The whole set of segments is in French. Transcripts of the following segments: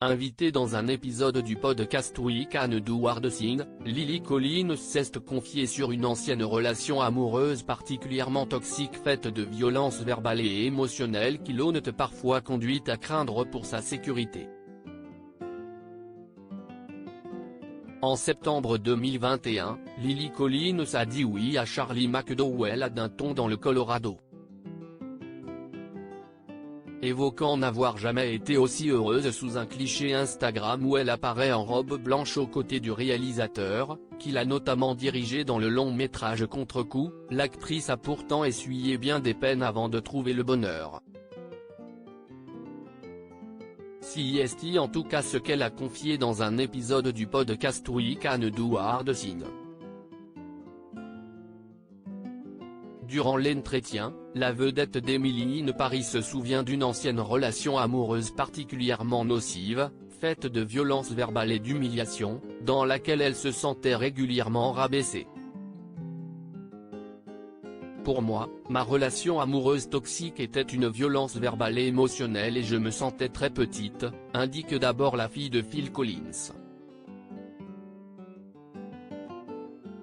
Invitée dans un épisode du podcast We Can Do Hard Things, Lily Collins s'est confiée sur une ancienne relation amoureuse particulièrement toxique faite de violences verbales et émotionnelles qui l'ont parfois conduite à craindre pour sa sécurité. En septembre 2021, Lily Collins a dit oui à Charlie McDowell à Denton dans le Colorado. Évoquant n'avoir jamais été aussi heureuse sous un cliché Instagram où elle apparaît en robe blanche aux côtés du réalisateur, qui l'a notamment dirigé dans le long-métrage Contre-coup, l'actrice a pourtant essuyé bien des peines avant de trouver le bonheur. C'est en tout cas ce qu'elle a confié dans un épisode du podcast We Can Do Hard Things. Durant l'entretien, la vedette d'Emily in Paris se souvient d'une ancienne relation amoureuse particulièrement nocive, faite de violences verbales et d'humiliation, dans laquelle elle se sentait régulièrement rabaissée. Pour moi, ma relation amoureuse toxique était une violence verbale et émotionnelle et je me sentais très petite, indique d'abord la fille de Phil Collins.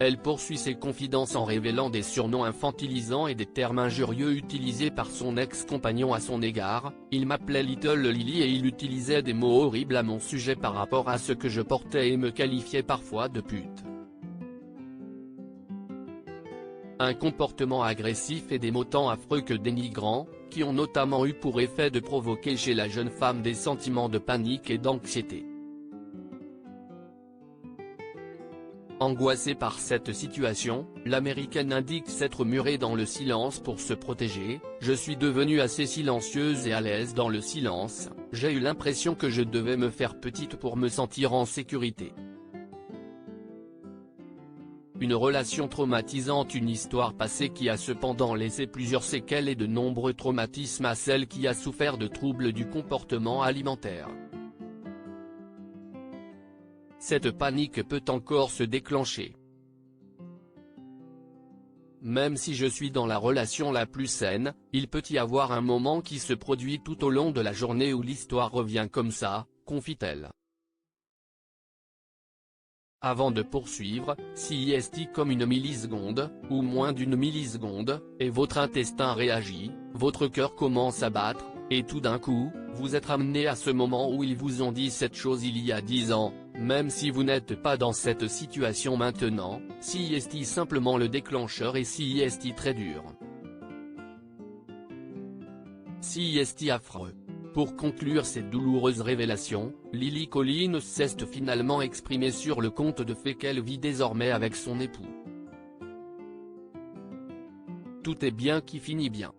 Elle poursuit ses confidences en révélant des surnoms infantilisants et des termes injurieux utilisés par son ex-compagnon à son égard. Il m'appelait Little Lily et il utilisait des mots horribles à mon sujet par rapport à ce que je portais et me qualifiait parfois de pute. Un comportement agressif et des mots tant affreux que dénigrants, qui ont notamment eu pour effet de provoquer chez la jeune femme des sentiments de panique et d'anxiété. Angoissée par cette situation, l'américaine indique s'être murée dans le silence pour se protéger. Je suis devenue assez silencieuse et à l'aise dans le silence, j'ai eu l'impression que je devais me faire petite pour me sentir en sécurité. Une relation traumatisante, une histoire passée qui a cependant laissé plusieurs séquelles et de nombreux traumatismes à celle qui a souffert de troubles du comportement alimentaire. Cette panique peut encore se déclencher. Même si je suis dans la relation la plus saine, il peut y avoir un moment qui se produit tout au long de la journée où l'histoire revient comme ça, confie-t-elle. Avant de poursuivre, c'est comme une milliseconde, ou moins d'une milliseconde, et votre intestin réagit, votre cœur commence à battre, et tout d'un coup, vous êtes ramené à ce moment où ils vous ont dit cette chose il y a 10 ans, même si vous n'êtes pas dans cette situation maintenant, c'est simplement le déclencheur et c'est très dur. C'est affreux. Pour conclure cette douloureuse révélation, Lily Collins s'est finalement exprimée sur le compte de fait qu'elle vit désormais avec son époux. Tout est bien qui finit bien.